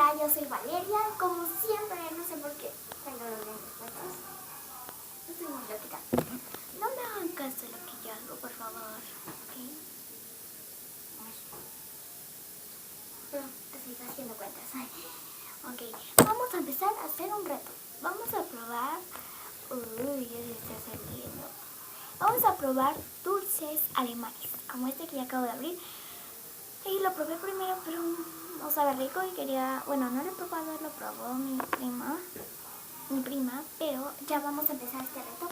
Hola, yo soy Valeria, como siempre, no sé por qué tengo los lentes puestos. Estoy muy loquita. No me hagan caso de lo que yo hago, por favor, ¿ok? Pero te sigo haciendo cuentas. Ok, vamos a empezar a hacer un reto. Vamos a probar... Uy, ya se está saliendo. Vamos a probar dulces alemanes, como este que ya acabo de abrir. Y lo probé primero, pero no sabe rico y quería... Bueno, no lo he probado, lo probó mi prima, pero ya vamos a empezar este reto.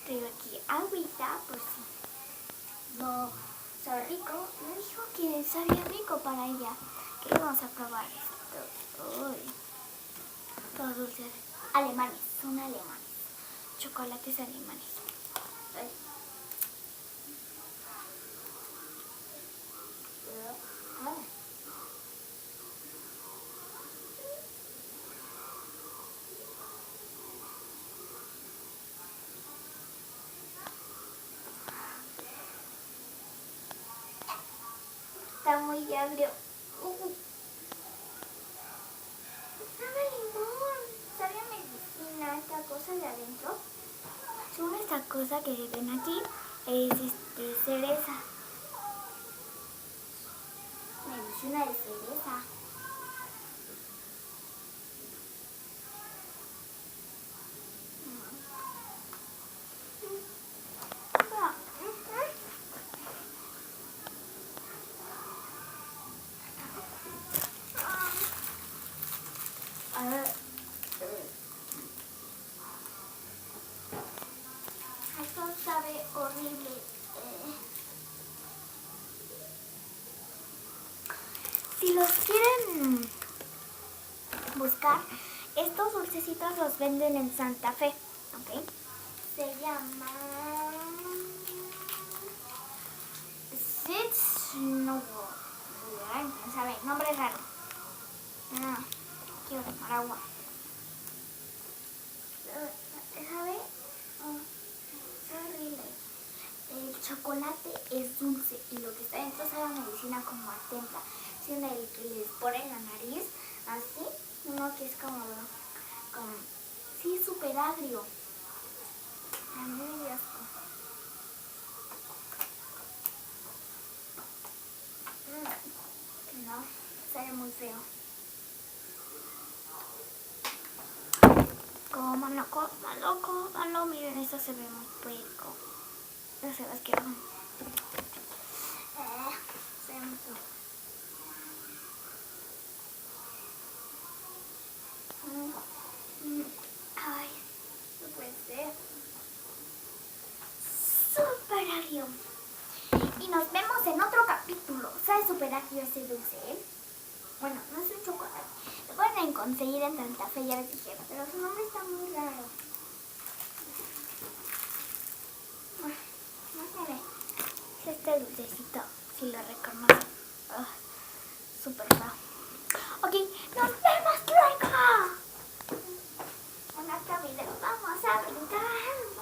Traigo aquí agüita por si no sabe rico. Me dijo que sabía rico para ella. Que vamos a probar esto. Uy. Todos dulces alemanes, son alemanes. Chocolates alemanes. Ay. Está muy agrio. Sabe a limón. Sabe a medicina esta cosa de adentro. Según esta cosa que ven aquí es cereza. Medicina de cereza. Esto sabe horrible. Si los quieren buscar, estos dulcecitos los venden en Santa Fe, ¿ok? Se llama Sitznobel. ¿Sabe? Nombre raro. Quiero tomar agua. ¿Sabe? Es horrible. El chocolate es dulce y lo que está dentro sabe a medicina como a templa. Si en el que les pone en la nariz, así, uno que es como sí, súper agrio. A mí me dio asco. No, sabe muy feo. Cómanlo, cómanlo. Miren, esto se ve muy puerco. No se ve asqueroso. Se ve muy feo. Ay, no puede ser. Súper agrio. Y nos vemos en otro capítulo. ¿Sabe súper agrio ese dulce, Bueno, no es un chocolate. Lo pueden conseguir en Santa Fe, ya les dije, pero su nombre está muy raro. No se ve. Es este dulcecito, si lo reconocen. Súper raro. Ok, nos vemos.